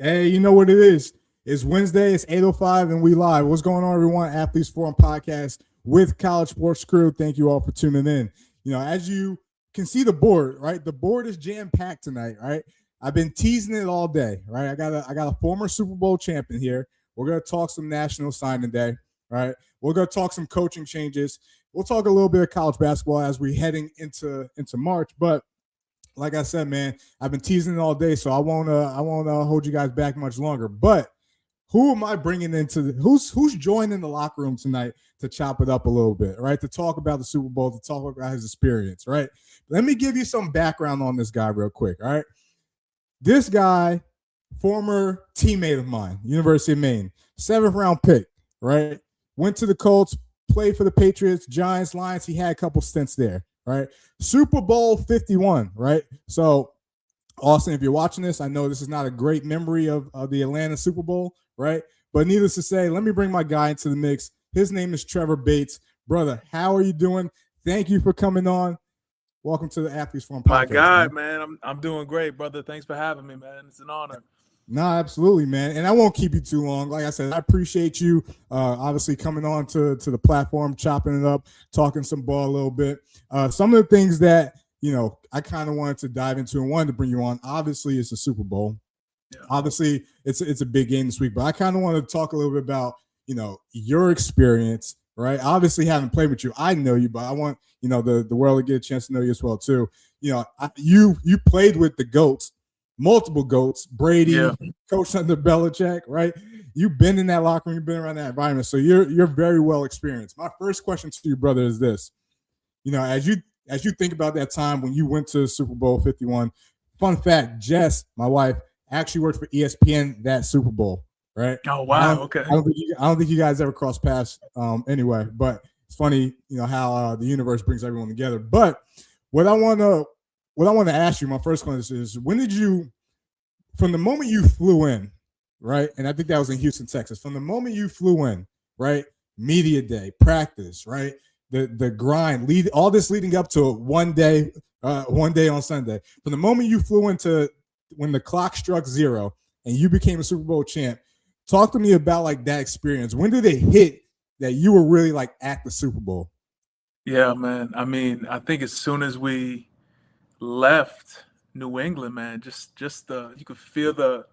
Hey, you know what it is? It's Wednesday. It's 8:05, and we live. What's going on, everyone? Athletes Forum podcast with College Sports Crew. Thank you all for tuning in. As you can see the board, right? The board is jam-packed tonight, right? I've been teasing it all day, right? I got a former Super Bowl champion here. We're gonna talk some National Signing Day, right? We're gonna talk some coaching changes. We'll talk a little bit of college basketball as we're heading into March, but like I said, man, I've been teasing it all day, so I won't hold you guys back much longer. But who am I bringing who's joining the locker room tonight to chop it up a little bit, right? To talk about the Super Bowl, to talk about his experience, right? Let me give you some background on this guy real quick, all right? This guy, former teammate of mine, University of Maine, 7th round pick, right? Went to the Colts, played for the Patriots, Giants, Lions. He had a couple stints there, right? Super Bowl 51, right? So, Austin, if you're watching this, I know this is not a great memory of the Atlanta Super Bowl, right? But needless to say, let me bring my guy into the mix. His name is Trevor Bates. Brother, how are you doing? Thank you for coming on. Welcome to the Athletes Forum podcast. My God, man, I'm doing great, brother. Thanks for having me, man. It's an honor. No, absolutely, man. And I won't keep you too long. Like I said, I appreciate you obviously coming on to the platform, chopping it up, talking some ball a little bit. Some of the things that, I kind of wanted to dive into and wanted to bring you on. Obviously, it's a Super Bowl. Yeah. Obviously, it's a big game this week. But I kind of want to talk a little bit about, your experience, right? Obviously, haven't played with you. I know you, but I want, the world to get a chance to know you as well, too. You played with the GOATs. Multiple GOATs, Brady, coached under Belichick, right? You've been in that locker room, you've been around that environment, so you're very well experienced. My first question to you, brother, is this: as you think about that time when you went to Super Bowl 51. Fun fact: Jess, my wife, actually worked for ESPN that Super Bowl, right? Oh wow, okay. I don't think you guys ever crossed paths, anyway. But it's funny, how the universe brings everyone together. But what I want to ask you, my first question is, when did you, from the moment you flew in, right? And I think that was in Houston, Texas. From the moment you flew in, right? Media day, practice, right? The grind, all this leading up to one day on Sunday. From the moment you flew into when the clock struck 0 and you became a Super Bowl champ, talk to me about like that experience. When did it hit that you were really like at the Super Bowl? Yeah, man. I mean, I think as soon as we left New England, man, just you could feel the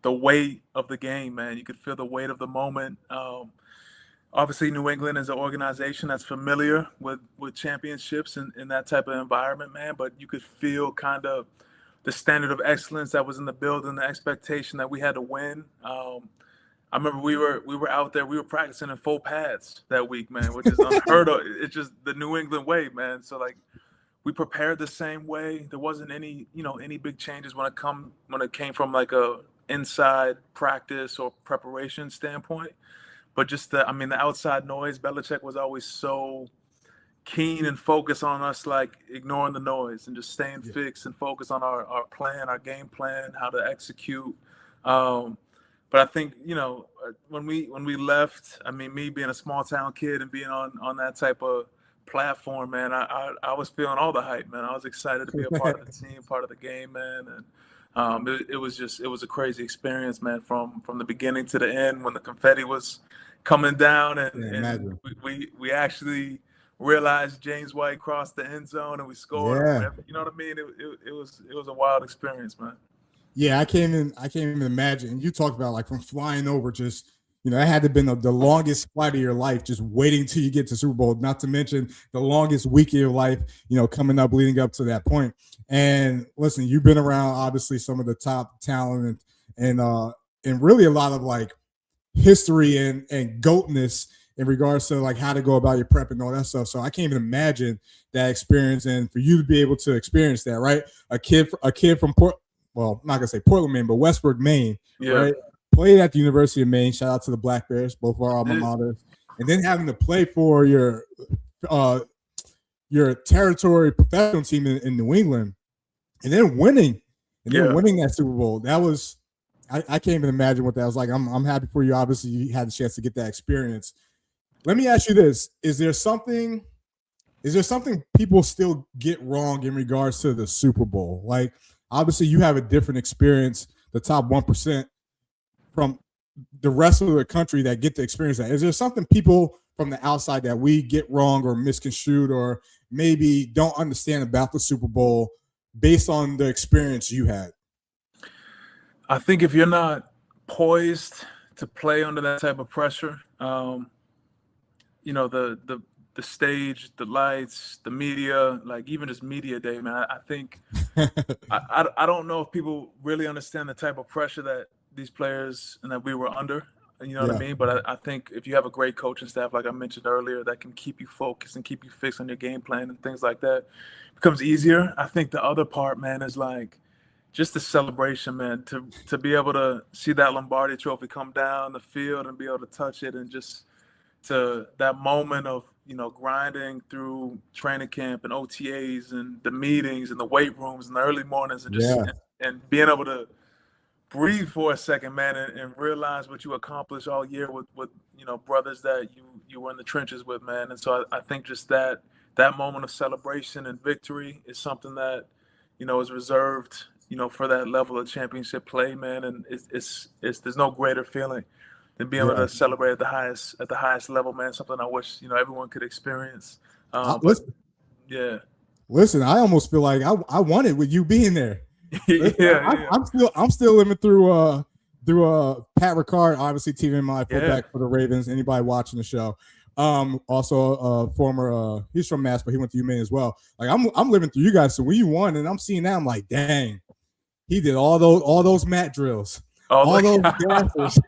weight of the game, man. You could feel the weight of the moment. Obviously, New England is an organization that's familiar with championships in that type of environment, man. But you could feel kind of the standard of excellence that was in the building, the expectation that we had to win. I remember we were out there, we were practicing in full pads that week, man, which is unheard of. It's just the New England way, man. So like, we prepared the same way. There wasn't any big changes when it came from like a inside practice or preparation standpoint. But just the outside noise, Belichick was always so keen and focused on us, like ignoring the noise and just staying fixed and focused on our plan, our game plan, how to execute. But I think, when we left, me being a small town kid and being on that type of platform, man, I was feeling all the hype, man. I was excited to be a part of the team, part of the game, man. And it was a crazy experience, man, from the beginning to the end when the confetti was coming down and we actually realized James White crossed the end zone and we scored. Yeah. You know what I mean? It was a wild experience, man. Yeah, I can't even imagine. You talked about like from flying over, just it had to have been the longest flight of your life, just waiting till you get to Super Bowl. Not to mention the longest week of your life, coming up, leading up to that point. And listen, you've been around obviously some of the top talent and really a lot of like history and GOATness in regards to like how to go about your prep and all that stuff. So I can't even imagine that experience, and for you to be able to experience that, right? A kid from I'm not gonna say Portland, Maine, but Westbrook, Maine, right? Played at the University of Maine. Shout out to the Black Bears, both of our alma maters. And then having to play for your territory professional team in New England, and then winning that Super Bowl. That was I can't even imagine what that was like. I'm happy for you. Obviously, you had the chance to get that experience. Let me ask you this: Is there something people still get wrong in regards to the Super Bowl? Like, obviously, you have a different experience. The top 1%, from the rest of the country that get to experience that? Is there something people from the outside that we get wrong or misconstrued or maybe don't understand about the Super Bowl based on the experience you had? I think if you're not poised to play under that type of pressure, you know, the stage, the lights, the media, like even just media day, man. I think I don't know if people really understand the type of pressure that these players and that we were under. You know what I Yeah, mean? But I think if you have a great coaching staff, like I mentioned earlier, that can keep you focused and keep you fixed on your game plan and things like that, it becomes easier. I think the other part, man, is like just the celebration, man. To be able to see that Lombardi Trophy come down the field and be able to touch it, and just to that moment of, you know, grinding through training camp and OTAs and the meetings and the weight rooms and the early mornings, and just yeah, and being able to breathe for a second, man, and realize what you accomplished all year with you know, brothers that you were in the trenches with, man. And so I think just that moment of celebration and victory is something that, you know, is reserved, you know, for that level of championship play, man. And it's there's no greater feeling than being able yeah. to celebrate at the highest level, man. Something I wish, you know, everyone could experience. But Listen, yeah, listen, I almost feel like I wanted with you being there. yeah, Listen, yeah, I'm still living through Pat Ricard, obviously TV my yeah. fullback for the Ravens. Anybody watching the show, also former he's from Mass, but he went to UMaine as well. Like I'm living through you guys. So when you won, and I'm seeing that, I'm like, dang, he did all those mat drills, All all those the gaffers,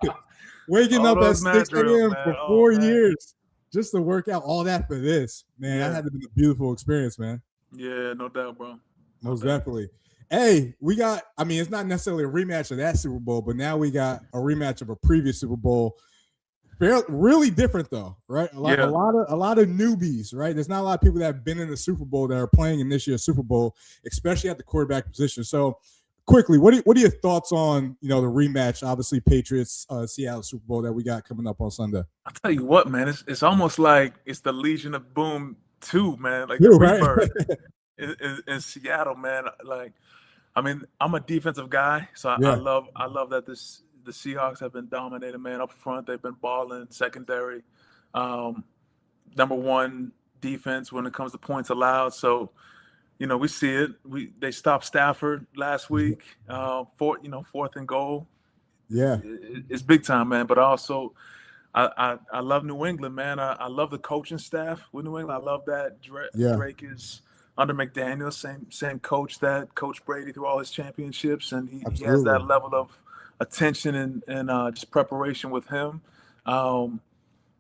waking all up at those mat 6 drills, a.m. man. for Oh 4 years man. just to work out all that for this. Man, that Yeah. had to be a beautiful experience, man. Yeah, no doubt, bro. No Most doubt. definitely. Hey, we got, I mean, it's not necessarily a rematch of that Super Bowl, but now we got a rematch of a previous Super Bowl. Really different though, right? Yeah. A lot of newbies, right? There's not a lot of people that have been in the Super Bowl that are playing in this year's Super Bowl, especially at the quarterback position. So quickly, what are your thoughts on, you know, the rematch, obviously Patriots Seattle Super Bowl that we got coming up on Sunday? I'll tell you what, man, it's almost like it's the Legion of Boom 2, man, like the You, right? rebirth in Seattle, man. Like, I mean, I'm a defensive guy, so Yeah, I love that the Seahawks have been dominated, man. Up front, they've been balling. Secondary, um, number one defense when it comes to points allowed. So, you know, we see it. They stopped Stafford last week. Fourth and goal. yeah, It's big time, man. But also, I love New England, man. I love the coaching staff with New England. I love that yeah, Drake is under McDaniel, same coach that coached Brady through all his championships, and he has absolutely. that level of attention and just preparation with him. Um,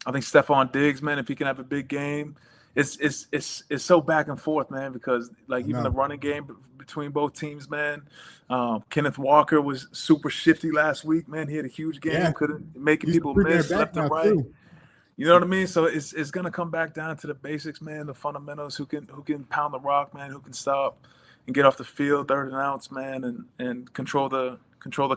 I think Stephon Diggs, man, if he can have a big game, it's so back and forth, man. Because like I even the know. running game between both teams, man. Kenneth Walker was super shifty last week, man. He had a huge Yeah, game, couldn't making he's the people premier miss back left and now right. too. You know what I mean? So it's gonna come back down to the basics, man. The fundamentals. Who can pound the rock, man. Who can stop and get off the field, third and outs, man, and control the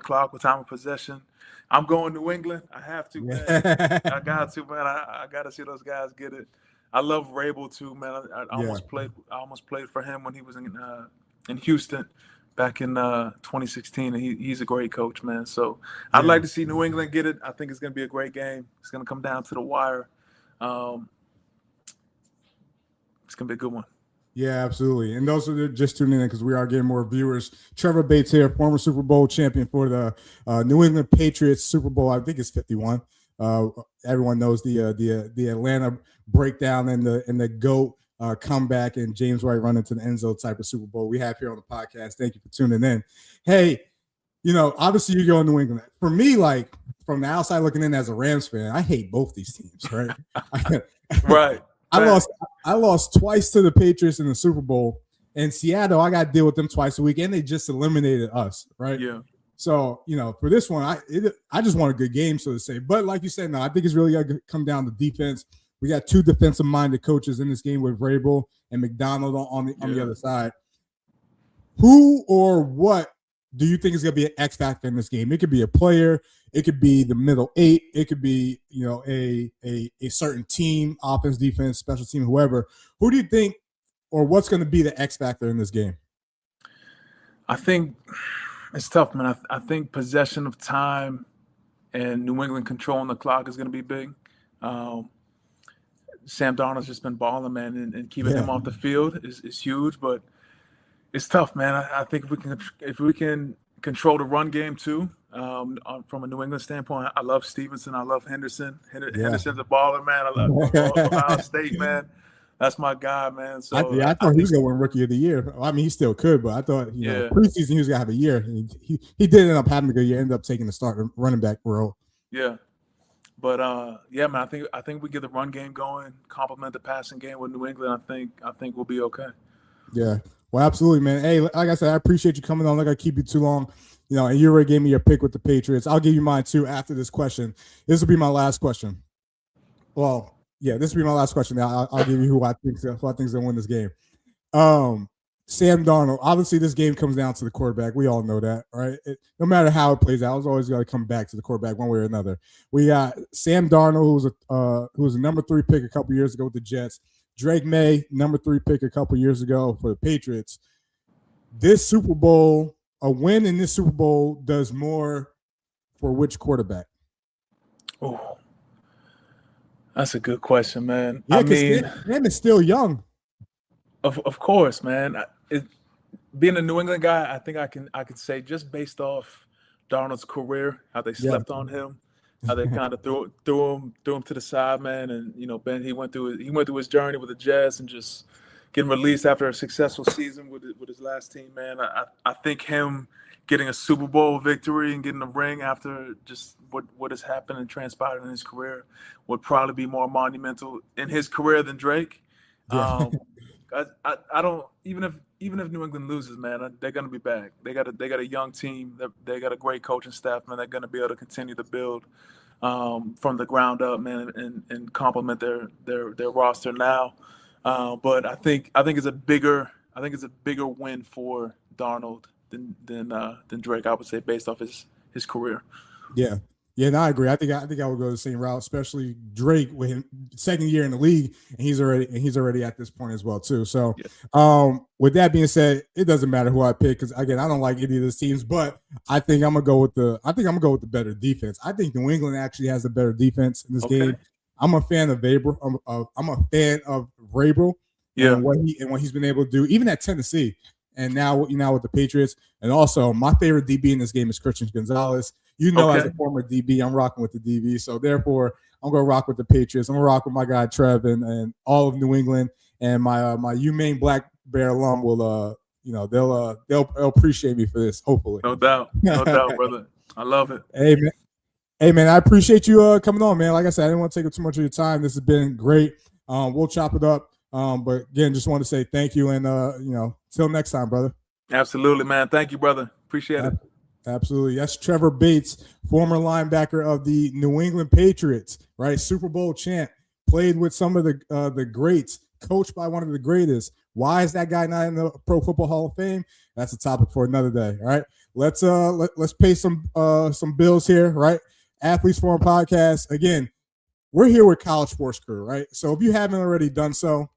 clock with time of possession. I'm going New England. I have to, man. Yeah, I got to, man. I got to see those guys get it. I love Rabel too, man. I yeah, almost played. I almost played for him when he was in Houston back in 2016. And he's a great coach, man. So I'd yeah. like to see New England get it. I think it's going to be a great game. It's going to come down to the wire. Um, it's going to be a good one. Yeah, absolutely. And those are just tuning in because we are getting more viewers. Trevor Bates here, former Super Bowl champion for the New England Patriots Super Bowl. I think it's 51. Everyone knows the Atlanta breakdown and the GOAT comeback and James White running to the end zone type of Super Bowl we have here on the podcast. Thank you for tuning in. Hey, you know, obviously you go in New England. For me, like from the outside looking in as a Rams fan, I hate both these teams, right? Right. I Fact. lost I lost twice to the Patriots in the Super Bowl. In Seattle, I got to deal with them twice a week, and they just eliminated us, right? Yeah. So, you know, for this one, I just want a good game, so to say. But like you said, no, I think it's really got to come down to defense. We got two defensive-minded coaches in this game with Vrabel and McDonald on the Yeah. other side. Who or what do you think is going to be an X factor in this game? It could be a player, it could be the middle eight, it could be, you know, a certain team, offense, defense, special team, whoever. Who do you think, or what's going to be the X factor in this game? I think it's tough, man. I think possession of time and New England controlling the clock is going to be big. Um, Sam Darnold's just been balling, man, and keeping Yeah. him off the field is huge. But it's tough, man. I think if we can control the run game too, from a New England standpoint, I love Stevenson. I love Henderson. Yeah. Henderson's a baller, man. I love Ohio State, man. That's my guy, man. So I I thought he think, was gonna win Rookie of the Year. I mean, he still could, but I thought yeah, preseason he was gonna have a year. He did end up having a good year. Ended up taking the start running back role. yeah. But yeah, man. I think we get the run game going, complement the passing game with New England. I think we'll be okay. Yeah. Well, absolutely, man. Hey, like I said, I appreciate you coming on. I'm not gonna keep you too long. And you already gave me your pick with the Patriots. I'll give you mine too after this question. This will be my last question. Well, yeah, this will be my last question. I'll give you who I think is gonna win this game. Sam Darnold. Obviously, this game comes down to the quarterback. We all know that, right? No matter how it plays out, it's always got to come back to the quarterback one way or another. We got Sam Darnold, who was a number 3 pick a couple years ago with the Jets. Drake May, number 3 pick a couple years ago for the Patriots. This Super Bowl, a win in this Super Bowl does more for which quarterback? Oh, that's a good question, man. Yeah, because Sam is still young. Of course, man. Being a New England guy, I think I can say just based off Darnold's career, how they slept on him, how they kind of threw him to the side, man. And Ben, he went through his journey with the Jets and just getting released after a successful season with his last team, man. I think him getting a Super Bowl victory and getting a ring after just what has happened and transpired in his career would probably be more monumental in his career than Drake. Yeah. I don't even if New England loses, man, they're gonna be back. They got a young team. They got a great coaching staff, man. They're gonna be able to continue to build from the ground up, man, and complement their roster now. But I think it's a bigger win for Darnold than Drake. I would say based off his career. Yeah. Yeah, no, I agree. I think I would go the same route, especially Drake with him second year in the league, and he's already at this point as well too. So, with that being said, it doesn't matter who I pick because again, I don't like any of those teams, but I think I'm gonna go with the better defense. I think New England actually has the better defense in this game. I'm a fan of Vrabel. I'm a fan of Vrabel and what he's been able to do, even at Tennessee, and now with the Patriots. And also, my favorite DB in this game is Christian Gonzalez. As a former DB, I'm rocking with the DB. So therefore, I'm gonna rock with the Patriots. I'm gonna rock with my guy Trev and all of New England. And my UMaine Black Bear alum will they'll appreciate me for this. Hopefully, no doubt, brother. I love it. Hey man, I appreciate you coming on, man. Like I said, I didn't want to take up too much of your time. This has been great. We'll chop it up. But again, just want to say thank you and till next time, brother. Absolutely, man. Thank you, brother. Appreciate it. Absolutely. That's Trevor Bates, former linebacker of the New England Patriots, right? Super Bowl champ, played with some of the greats, coached by one of the greatest. Why is that guy not in the Pro Football Hall of Fame? That's a topic for another day. All right. Let's pay some bills here, right? Athletes Forum Podcast. Again, we're here with College Sports Crew, right? So if you haven't already done so,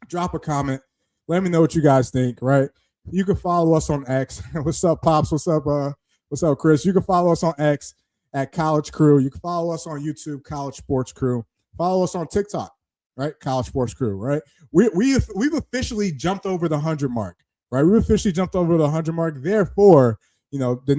drop a comment. Let me know what you guys think, right? You can follow us on X. What's up, Pops? What's up, Chris? You can follow us on X at College Crew. You can follow us on YouTube, College Sports Crew. Follow us on TikTok, right? College Sports Crew, right? We've officially jumped over the 100 mark, right? We've officially jumped over the 100 mark. Therefore, the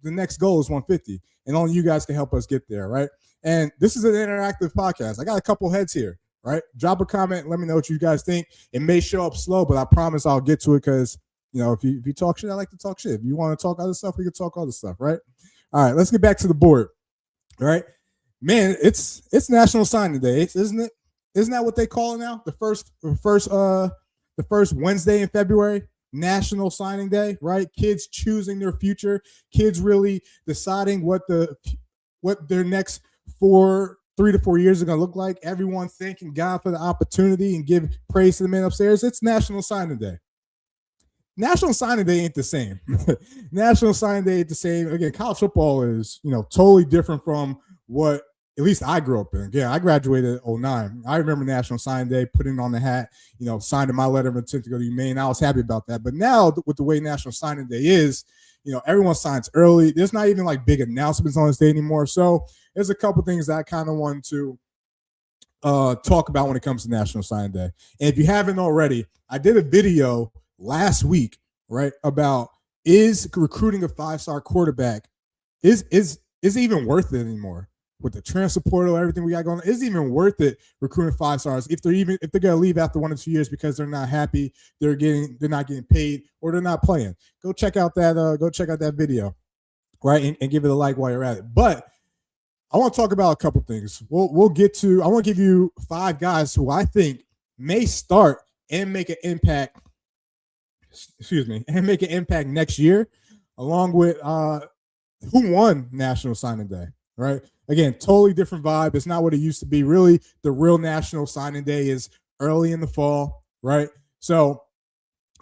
next goal is 150, and only you guys can help us get there, right? And this is an interactive podcast. I got a couple heads here, right? Drop a comment. Let me know what you guys think. It may show up slow, but I promise I'll get to it because if you talk shit, I like to talk shit. If you want to talk other stuff, we can talk other stuff, right? All right, let's get back to the board. All right, man, it's National Signing Day, isn't it? Isn't that what they call it now? The first Wednesday in February, National Signing Day, right? Kids choosing their future, kids really deciding what their next 3 to 4 years are going to look like. Everyone thanking God for the opportunity and give praise to the man upstairs. It's National Signing Day. National Signing Day ain't the same. National Signing Day ain't the same. Again, college football is, totally different from what at least I grew up in. Again, I graduated in 2009. I remember National Signing Day, putting on the hat, signing my letter of intent to go to UMaine. I was happy about that. But now with the way National Signing Day is, everyone signs early. There's not even like big announcements on this day anymore. So there's a couple things that I kind of want to talk about when it comes to National Signing Day. And if you haven't already, I did a video last week, right, about is recruiting a 5-star quarterback is it even worth it anymore with the transfer portal, everything we got going on? Is it even worth it recruiting 5-stars if they're gonna leave after 1 or 2 years because they're not happy, they're not getting paid, or they're not playing? Go check out that video, right, and give it a like while you're at it. But I want to talk about a couple things. We'll get to. I want to give you 5 guys who I think may start and make an impact. And make an impact next year, along with who won National Signing Day. Right? Again, totally different vibe. It's not what it used to be. Really, the real National Signing Day is early in the fall. Right? So,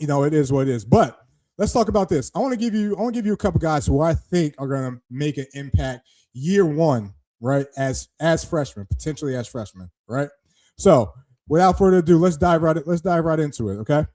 it is what it is. But let's talk about this. I want to give you a couple guys who I think are going to make an impact year one. Right, as freshmen, potentially as freshmen, right? So, without further ado, let's dive right into it. Okay.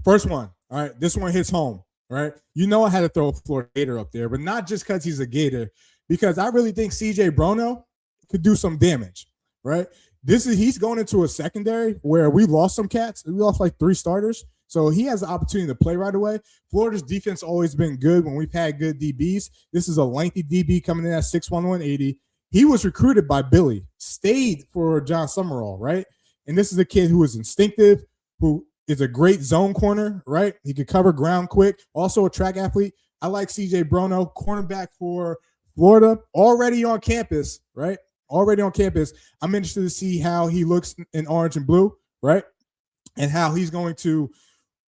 First one. All right, this one hits home. Right, I had to throw a Florida Gator up there, but not just because he's a Gator, because I really think CJ Brono could do some damage. Right, he's going into a secondary where we lost some cats. We lost like 3 starters. So he has the opportunity to play right away. Florida's defense always been good when we've had good DBs. This is a lengthy DB coming in at 6'1", 180. He was recruited by Billy, stayed for John Summerall, right? And this is a kid who is instinctive, who is a great zone corner, right? He could cover ground quick. Also a track athlete. I like CJ Brono, cornerback for Florida, already on campus, right? Already on campus. I'm interested to see how he looks in orange and blue, right? And how he's going to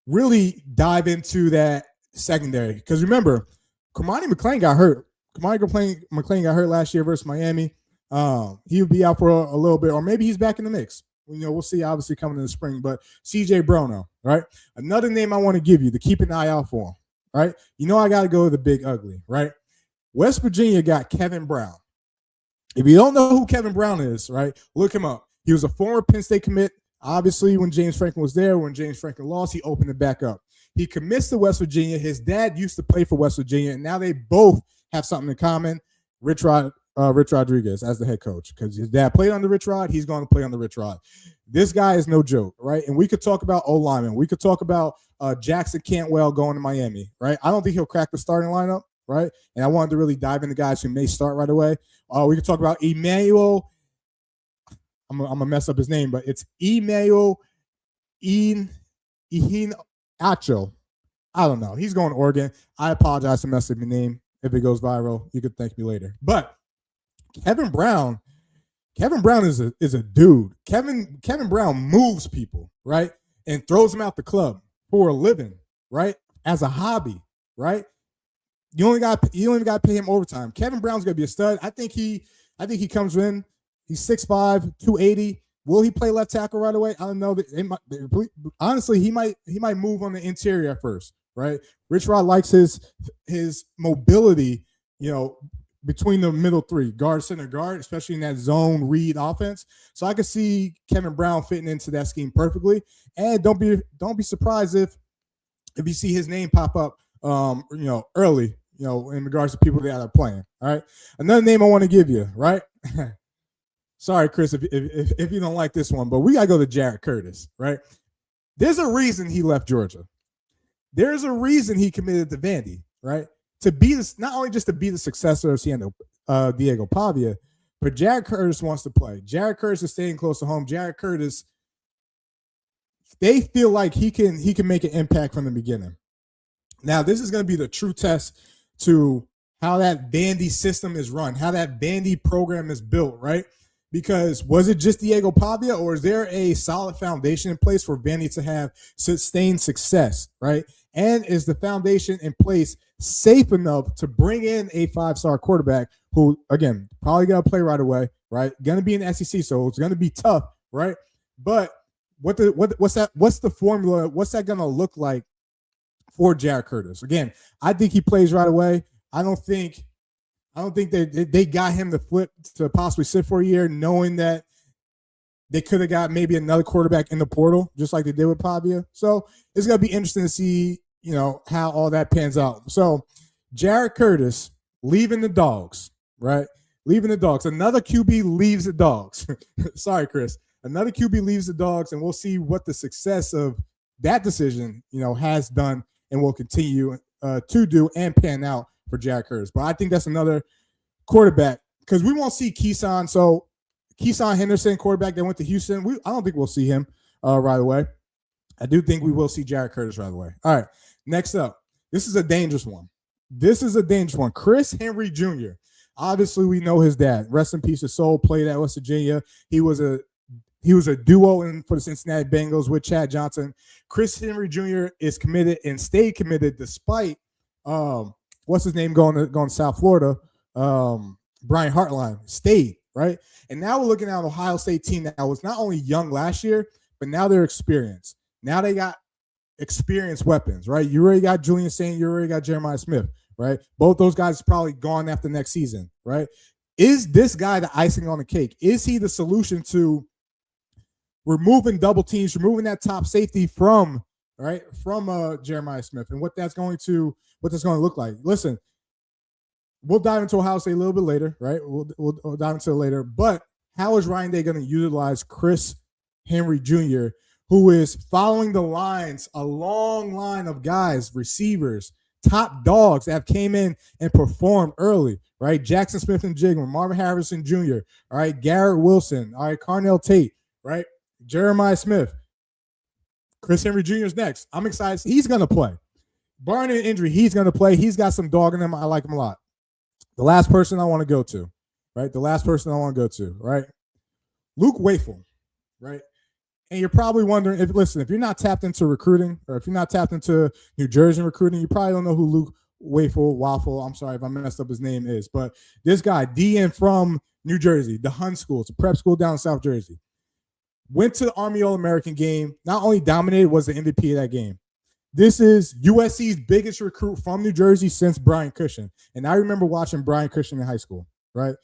really dive into that secondary. Because remember, Kamani McLean got hurt. McLean got hurt last year versus Miami. He would be out for a little bit, or maybe he's back in the mix. We'll see, obviously, coming in the spring. But CJ Brono, right? Another name I want to give you to keep an eye out for, right? I got to go with the big ugly, right? West Virginia got Kevin Brown. If you don't know who Kevin Brown is, right, look him up. He was a former Penn State commit. Obviously, when James Franklin was there, when James Franklin lost, he opened it back up. He commits to West Virginia. His dad used to play for West Virginia, and now they both have something in common. Rich Rodriguez as the head coach, because his dad played under Rich Rod. He's going to play under Rich Rod. This guy is no joke, right? And we could talk about O-lineman. We could talk about Jackson Cantwell going to Miami, right? I don't think he'll crack the starting lineup, right? And I wanted to really dive into guys who may start right away. We could talk about Emmanuel. I'm gonna mess up his name, but it's Emmanuel Iheanacho. I don't know. He's going to Oregon. I apologize for messing up your name. If it goes viral, you could thank me later. But Kevin Brown is a dude. Kevin Brown moves people, right, and throws them out the club for a living, right, as a hobby, right. You only got to pay him overtime. Kevin Brown's gonna be a stud. I think he comes in. He's 6'5", 280. Will he play left tackle right away? I don't know. Honestly, he might move on the interior at first, right? Rich Rod likes his mobility, between the middle 3, guard, center, guard, especially in that zone read offense. So I could see Kevin Brown fitting into that scheme perfectly. And don't be surprised if you see his name pop up, early, in regards to people that are playing. All right. Another name I want to give you, right? Sorry, Chris, if you don't like this one, but we got to go to Jared Curtis, right? There's a reason he left Georgia. There's a reason he committed to Vandy, right? Not only just to be the successor of Diego Pavia, but Jared Curtis wants to play. Jared Curtis is staying close to home. Jared Curtis, they feel like he can make an impact from the beginning. Now, this is going to be the true test to how that Vandy system is run, how that Vandy program is built, right? Because was it just Diego Pavia, or is there a solid foundation in place for Vandy to have sustained success, right? And is the foundation in place safe enough to bring in a 5-star quarterback who, again, probably going to play right away, right? Going to be in the SEC, so it's going to be tough, right? But what's the formula? What's that going to look like for Jared Curtis? Again, I think he plays right away. I don't think they got him to flip to possibly sit for a year, knowing that they could have got maybe another quarterback in the portal, just like they did with Pavia. So it's going to be interesting to see how all that pans out. So Jared Curtis leaving the Dogs, right? Leaving the Dogs. Another QB leaves the Dogs. Sorry, Chris. Another QB leaves the Dogs, and we'll see what the success of that decision, has done and will continue to do and pan out for Jared Curtis. But I think that's another quarterback because we won't see Keyshawn. So Keyshawn Henderson, quarterback that went to Houston, I don't think we'll see him right away. I do think we will see Jared Curtis right away. All right, next up. This is a dangerous one. Chris Henry Jr. Obviously, we know his dad. Rest in peace, his soul. Played at West Virginia. He was a duo for the Cincinnati Bengals with Chad Johnson. Chris Henry Jr. is committed and stayed committed despite what's his name going to South Florida. Brian Hartline stayed, right? And now we're looking at an Ohio State team that was not only young last year, but now they're experienced. Now they got experienced weapons, right? You already got Julian Saint, you already got Jeremiah Smith, right? Both those guys probably gone after next season, right? Is this guy the icing on the cake? Is he the solution to removing double teams, removing that top safety from Jeremiah Smith, and what that's going to look like? Listen, we'll dive into Ohio State a little bit later, right? We'll dive into it later. But how is Ryan Day going to utilize Chris Henry Jr., who is following the lines, a long line of guys, receivers, top dogs that have came in and performed early, right? Jackson Smith and Jigma, Marvin Harrison Jr., all right, Garrett Wilson, all right, Carnell Tate, right, Jeremiah Smith. Chris Henry Jr. is next. I'm excited. He's going to play. Barring an injury, he's going to play. He's got some dog in him. I like him a lot. The last person I want to go to, right? Luke Wafel, right? And you're probably wondering, if you're not tapped into recruiting, or if you're not tapped into New Jersey recruiting, you probably don't know who Luke Waffle, I'm sorry if I messed up his name, is. But this guy, DN from New Jersey, the Hun School, it's a prep school down in South Jersey. Went to the Army All-American game, not only dominated, was the MVP of that game. This is USC's biggest recruit from New Jersey since Brian Cushing. And I remember watching Brian Cushing in high school, right?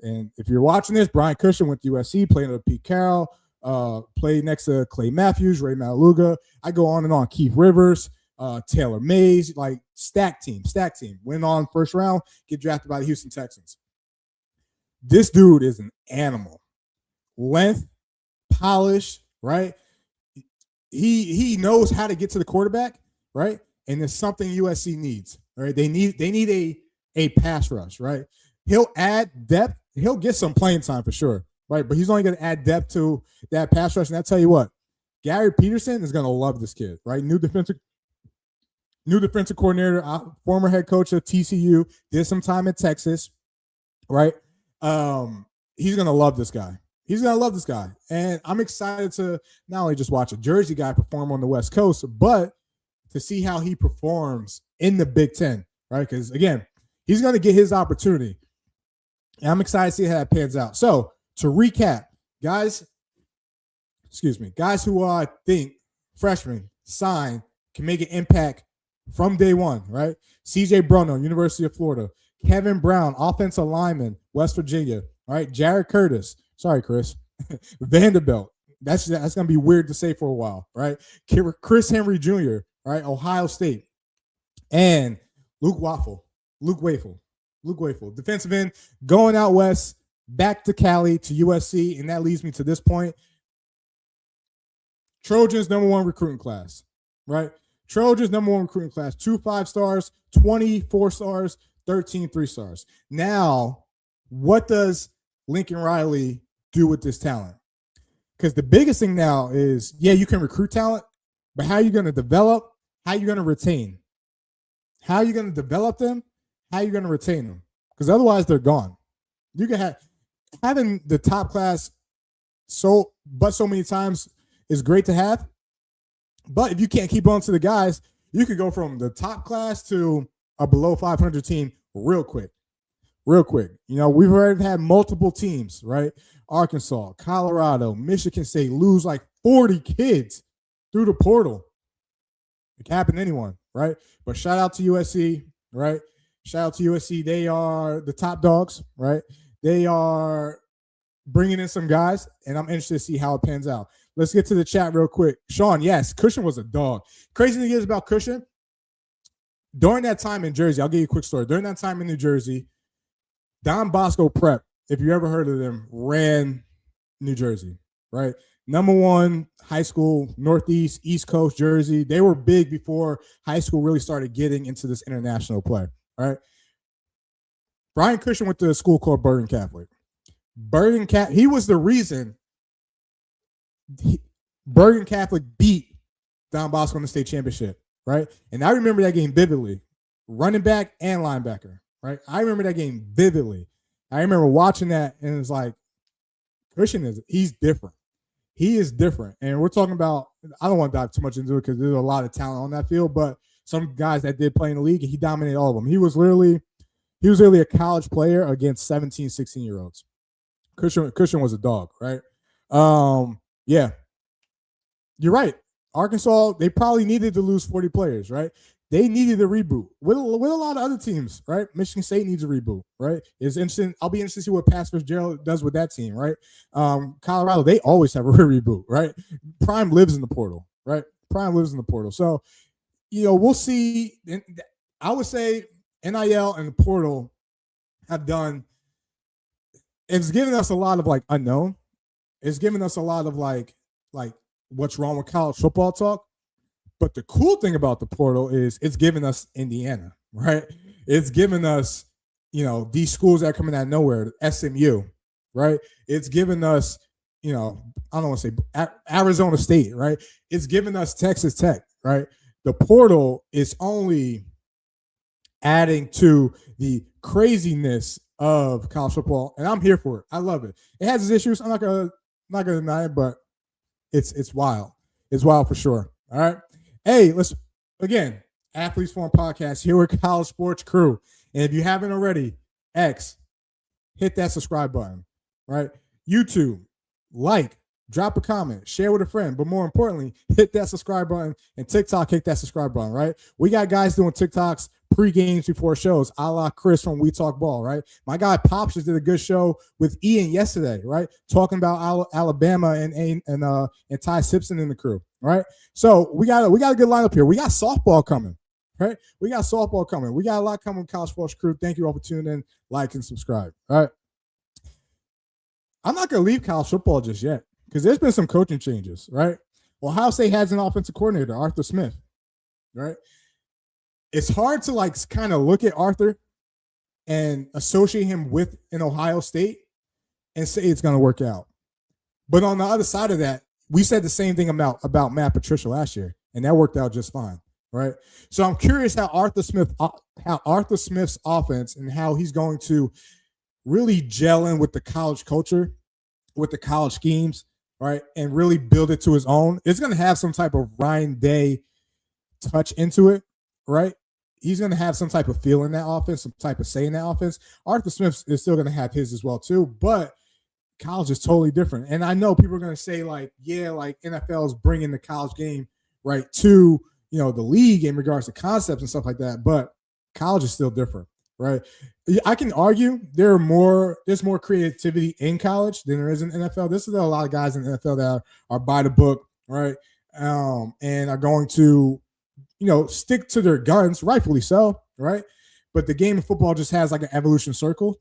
And if you're watching this, Brian Cushing went to USC, played under Pete Carroll, played next to Clay Matthews, Ray Mataluga. I go on and on. Keith Rivers, Taylor Mays, like stack team. Went on first round, get drafted by the Houston Texans. This dude is an animal. Length, polish, right? He knows how to get to the quarterback, right? And it's something USC needs, right? They need a pass rush, right? He'll add depth. He'll get some playing time for sure, right? But he's only going to add depth to that pass rush. And I'll tell you what, Gary Peterson is going to love this kid, right? New defensive coordinator, former head coach of TCU, did some time in Texas, right? He's going to love this guy. And I'm excited to not only just watch a Jersey guy perform on the West Coast, but to see how he performs in the Big Ten, right? Because, again, he's going to get his opportunity. And I'm excited to see how that pans out. So, to recap, guys who I think freshmen sign can make an impact from day one, right? CJ Bruno, University of Florida. Kevin Brown, offensive lineman, West Virginia, right? Jared Curtis. Sorry, Chris. Vanderbilt. That's going to be weird to say for a while, right? Chris Henry Jr., right? Ohio State. And Luke Wafel. Defensive end, going out west, back to Cali, to USC, and that leads me to this point. Trojans #1 recruiting class, right? Trojans #1 recruiting class, 2 5-stars, 24 stars, 13 3-stars. Now, what does Lincoln Riley do with this talent? Because the biggest thing now is, yeah, you can recruit talent, but how are you going to develop? How are you going to retain? How are you going to develop them? How are you going to retain them? Because otherwise they're gone. You can having the top class so many times is great to have, but if you can't keep on to the guys, you could go from the top class to a below 500 team real quick. We've already had multiple teams, right? Arkansas, Colorado, Michigan State lose like 40 kids through the portal. It can happen to anyone, right? But shout out to USC, right? They are the top dogs, right? They are bringing in some guys, and I'm interested to see how it pans out. Let's get to the chat real quick. Sean, yes, Cushing was a dog. Crazy thing is about Cushing, during that time in Jersey, I'll give you a quick story. During that time in New Jersey, Don Bosco Prep, if you ever heard of them, ran New Jersey, right? Number one high school, Northeast, East Coast, Jersey. They were big before high school really started getting into this international play, right? Brian Cushing went to a school called Bergen Catholic. He was the reason Bergen Catholic beat Don Bosco in the state championship, right? And I remember that game vividly, running back and linebacker, right? I remember that game vividly. I remember watching that, and it's like, Cushing he's different. He is different. And we're talking about, I don't want to dive too much into it because there's a lot of talent on that field, but some guys that did play in the league, and he dominated all of them. He was literally a college player against 17, 16-year-olds. Cushing was a dog, right? Yeah. You're right. Arkansas, they probably needed to lose 40 players, right? They needed a reboot with a lot of other teams, right? Michigan State needs a reboot, right? It's interesting. I'll be interested to see what Pat Fitzgerald does with that team, right? Colorado, they always have a reboot, right? Prime lives in the portal, right? Prime lives in the portal. So, we'll see. I would say NIL and the portal have done. It's given us a lot of like unknown. It's given us a lot of like what's wrong with college football talk. But the cool thing about the portal is it's given us Indiana, right? It's given us, these schools that are coming out of nowhere, SMU, right? It's given us, I don't want to say Arizona State, right? It's given us Texas Tech, right? The portal is only adding to the craziness of college football, and I'm here for it. I love it. It has its issues. I'm not gonna deny it, but it's wild. It's wild for sure. All right. Hey, let's again, Athletes Forum Podcast here with College Sports Crew. And if you haven't already, hit that subscribe button, right? YouTube, drop a comment, share with a friend, but more importantly, hit that subscribe button. And TikTok, hit that subscribe button, right? We got guys doing TikToks pre-games before shows, a la Chris from We Talk Ball, right? My guy Pops just did a good show with Ian yesterday, right? Talking about Alabama and Ty Simpson and the crew, right? So we got a good lineup here. We got softball coming, right? We got softball coming. We got a lot coming with College Sports Crew. Thank you all for tuning in, like, and subscribe, all right? I'm not going to leave college football just yet because there's been some coaching changes, right? Ohio State has an offensive coordinator, Arthur Smith, right? It's hard to kind of look at Arthur and associate him with an Ohio State and say it's going to work out. But on the other side of that, we said the same thing about Matt Patricia last year, and that worked out just fine, right? So I'm curious how Arthur Smith's offense and how he's going to really gel in with the college culture, with the college schemes, right, and really build it to his own. It's going to have some type of Ryan Day touch into it, right? He's going to have some type of feel in that offense, some type of say in that offense. Arthur Smith is still going to have his as well too, but college is totally different. And I know people are going to say NFL is bringing the college game right to, the league in regards to concepts and stuff like that, but college is still different, right? I can argue there's more creativity in college than there is in NFL. There's a lot of guys in the NFL that are by the book, right? And are going to, stick to their guns, rightfully so, right? But the game of football just has like an evolution circle,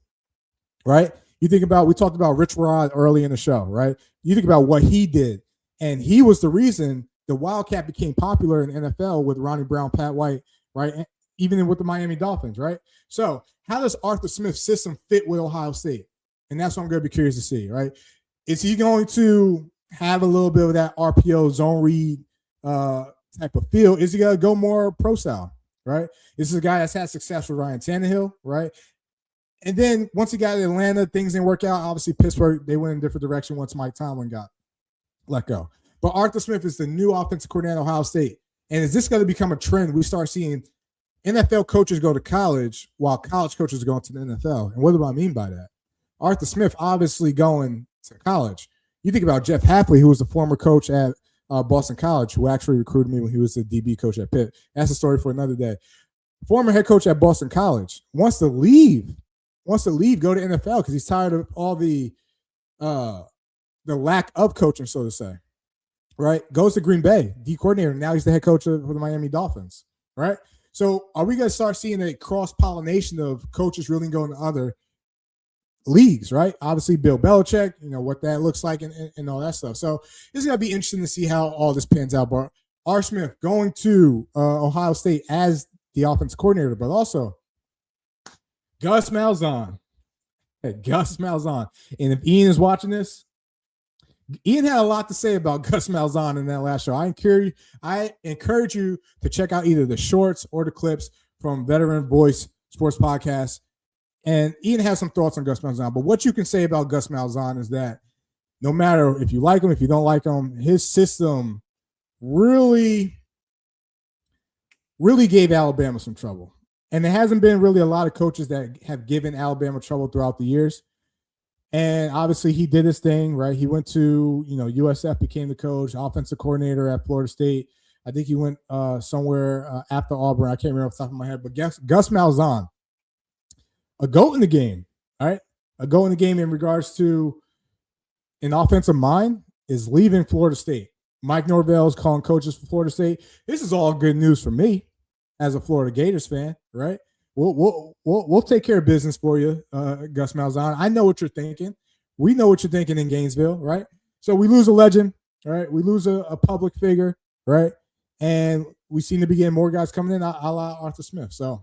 right? You think about, we talked about Rich Rod early in the show, right? You think about what he did, and he was the reason the Wildcat became popular in the NFL with Ronnie Brown, Pat White, right? Even with the Miami Dolphins, right? So how does Arthur Smith's system fit with Ohio State? And that's what I'm going to be curious to see, right? Is he going to have a little bit of that RPO zone read type of feel? Is he going to go more pro style, right? This is a guy that's had success with Ryan Tannehill, right? And then once he got to Atlanta, things didn't work out. Obviously, Pittsburgh, they went in a different direction once Mike Tomlin got let go. But Arthur Smith is the new offensive coordinator at Ohio State. And is this going to become a trend? We start seeing NFL coaches go to college while college coaches go to the NFL. And what do I mean by that? Arthur Smith obviously going to college. You think about Jeff Hafley, who was the former coach at Boston College, who actually recruited me when he was the DB coach at Pitt. That's a story for another day. Former head coach at Boston College wants to leave, go to NFL because he's tired of all the lack of coaching, so to say. Right? Goes to Green Bay, D coordinator. Now he's the head coach for the Miami Dolphins. Right? So are we going to start seeing a cross-pollination of coaches really going to other leagues, right? Obviously, Bill Belichick, what that looks like and all that stuff. So it's going to be interesting to see how all this pans out. But R. Smith going to Ohio State as the offensive coordinator, but also Gus Malzahn. Hey, Gus Malzahn. And if Ian is watching this, Ian had a lot to say about Gus Malzahn in that last show. I encourage you to check out either the shorts or the clips from Veteran Voice Sports Podcast. And Ian has some thoughts on Gus Malzahn. But what you can say about Gus Malzahn is that no matter if you like him, if you don't like him, his system really gave Alabama some trouble. And there hasn't been really a lot of coaches that have given Alabama trouble throughout the years. And obviously he did his thing, right? He went to, USF, became the coach, offensive coordinator at Florida State. I think he went somewhere after Auburn. I can't remember off the top of my head. But Gus Malzahn, a GOAT in the game, all right? A GOAT in the game in regards to an offensive mind is leaving Florida State. Mike Norvell is calling coaches for Florida State. This is all good news for me as a Florida Gators fan, right? We'll take care of business for you, Gus Malzahn. I know what you're thinking. We know what you're thinking in Gainesville, right? So we lose a legend, right? We lose a public figure, right? And we seem to be getting more guys coming in, a la Arthur Smith. So,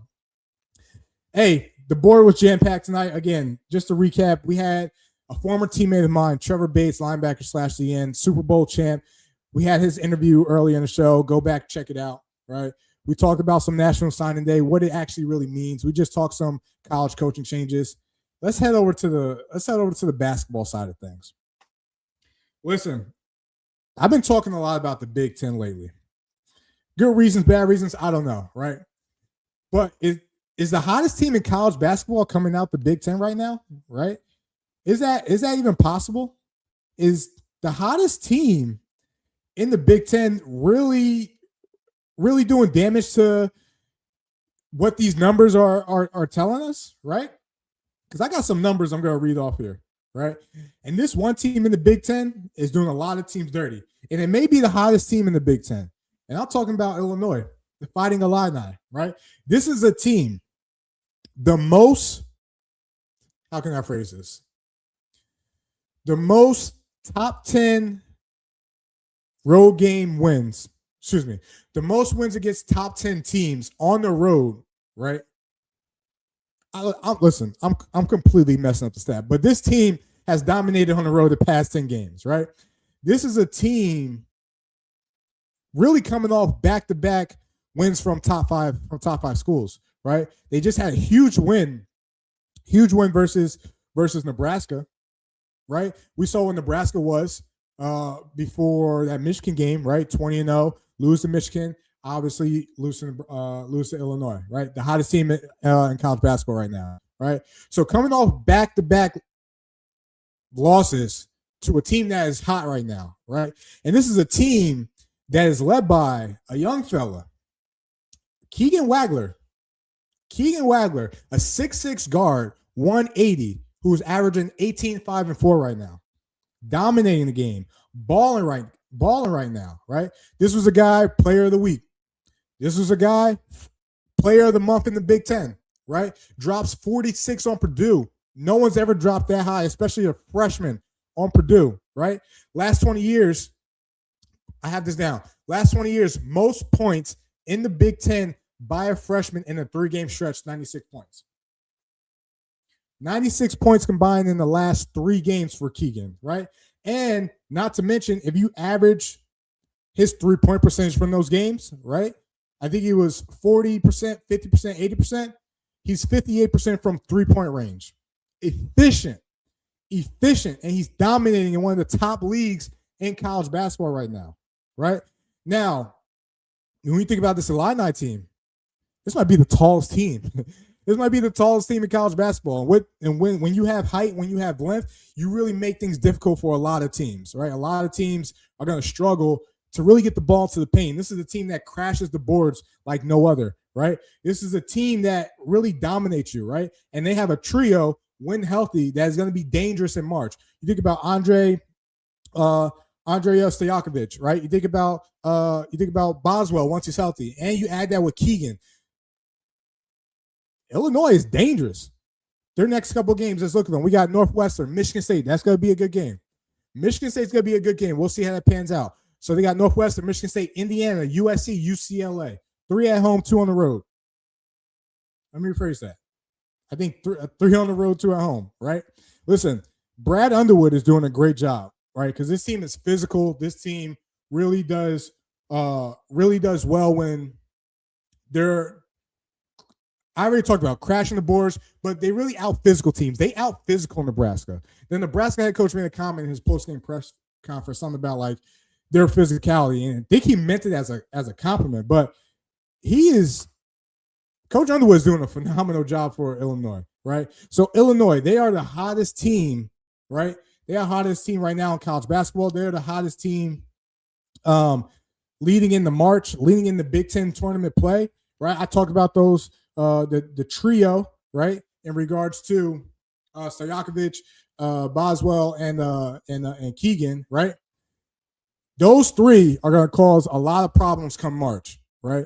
hey, the board was jam-packed tonight. Again, just to recap, we had a former teammate of mine, Trevor Bates, linebacker / DN, Super Bowl champ. We had his interview early in the show. Go back, check it out, right? We talked about some National Signing Day, what it actually really means. We just talked some college coaching changes. Let's head over to the basketball side of things. Listen, I've been talking a lot about the Big Ten lately. Good reasons, bad reasons, I don't know, right? But is the hottest team in college basketball coming out the Big Ten right now, right? Is that even possible? Is the hottest team in the Big Ten really doing damage to what these numbers are telling us, right? Because I got some numbers I'm going to read off here, right? And this one team in the Big Ten is doing a lot of teams dirty. And it may be the hottest team in the Big Ten. And I'm talking about Illinois, the Fighting Illini, right? This is a team, the most, how can I phrase this? The most top 10 road game wins. Excuse me. The most wins against top 10 teams on the road, right? Listen, I'm completely messing up the stat, but this team has dominated on the road the past 10 games, right? This is a team really coming off back-to-back wins from top five schools, right? They just had a huge win versus Nebraska, right? We saw what Nebraska was before that Michigan game, right? 20-0, lose to Michigan, obviously lose to Illinois, right? The hottest team in college basketball right now, right? So coming off back-to-back losses to a team that is hot right now, right? And this is a team that is led by a young fella, Keegan Wagler, a 6'6" guard, 180, who's averaging 18, 5, and 4 right now, dominating the game, balling right now, right? This was a guy, player of the week. This was a guy, player of the month in the Big Ten, right? Drops 46 on Purdue. No one's ever dropped that high, especially a freshman on Purdue, right? Last 20 years, I have this down. Last 20 years, most points in the Big Ten by a freshman in a 3-game stretch, 96 points. 96 points combined in the last 3 games for Keegan, right? And not to mention, if you average his 3-point percentage from those games, right? I think he was 40%, 50%, 80%. He's 58% from 3-point range. Efficient, and he's dominating in one of the top leagues in college basketball right now, right? Now, when you think about this Illini team, this might be the tallest team. This might be the tallest team in college basketball. And when you have height, when you have length, you really make things difficult for a lot of teams, right? A lot of teams are going to struggle to really get the ball to the paint. This is a team that crashes the boards like no other, right? This is a team that really dominates you, right? And they have a trio, when healthy, that is going to be dangerous in March. You think about Andrei Stojakovic, right? You think about Boswell once he's healthy, and you add that with Keegan. Illinois is dangerous. Their next couple games, let's look at them. We got Northwestern, Michigan State. That's going to be a good game. Michigan State's going to be a good game. We'll see how that pans out. So they got Northwestern, Michigan State, Indiana, USC, UCLA. 3 at home, 2 on the road. Let me rephrase that. I think three on the road, 2 at home, right? Listen, Brad Underwood is doing a great job, right? Because this team is physical. This team really does well when they're, I already talked about crashing the boards, but they really out physical teams. They out physical Nebraska. Then Nebraska head coach made a comment in his post-game press conference, something about like their physicality. And I think he meant it as a compliment, but Coach Underwood is doing a phenomenal job for Illinois, right? So Illinois, they are the hottest team, right? They are the hottest team right now in college basketball. They're the hottest team leading into March, leading in the Big Ten tournament play, right? I talked about those, the trio, right, in regards to Stojakovic, Boswell, and Keegan, right? Those 3 are going to cause a lot of problems come March, right?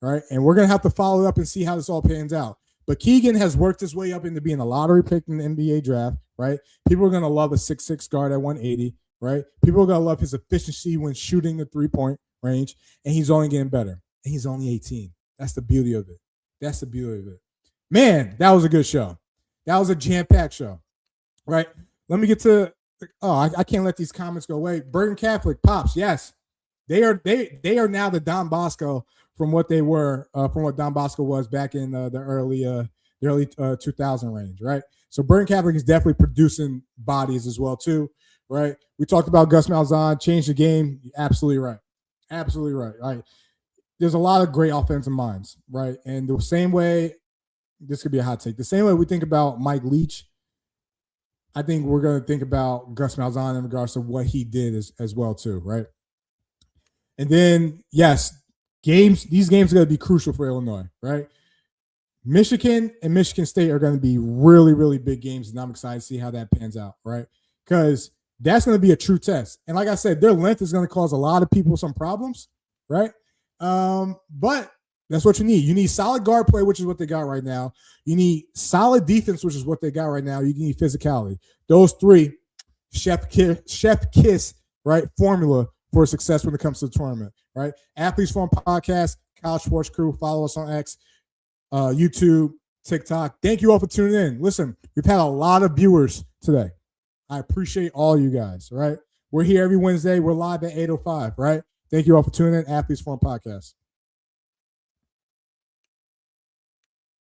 Right, and we're going to have to follow up and see how this all pans out. But Keegan has worked his way up into being a lottery pick in the NBA draft, right? People are going to love a 6'6" guard at 180, right? People are going to love his efficiency when shooting the three-point range, and he's only getting better. And he's only 18. That's the beauty of it. That's the beauty of it. Man, that was a good show. That was a jam-packed show, right? Let me get to I can't let these comments go away. Bergen Catholic, Pops, yes. They are now the Don Bosco from what they were, from what Don Bosco was back in the early 2000 range, right? So Bergen Catholic is definitely producing bodies as well too, right? We talked about Gus Malzahn, changed the game. Absolutely right. Absolutely right. Right. There's a lot of great offensive minds, right? And the same way, this could be a hot take, the same way we think about Mike Leach, I think we're going to think about Gus Malzahn in regards to what he did as well too, right? And then, yes, these games are going to be crucial for Illinois, right? Michigan and Michigan State are going to be really, really big games, and I'm excited to see how that pans out, right? Because that's going to be a true test. And like I said, their length is going to cause a lot of people some problems, right? But that's what you need. You need solid guard play, which is what they got right now. You need solid defense, which is what they got right now. You need physicality. Those 3, chef kiss, right, formula for success when it comes to the tournament, right? Athletes Forum Podcast, College Sports Crew. Follow us on X, YouTube, TikTok. Thank you all for tuning in. Listen, we've had a lot of viewers today. I appreciate all you guys, right? We're here every Wednesday. We're live at 8:05, right? Thank you all for tuning in. Athletes Forum Podcast.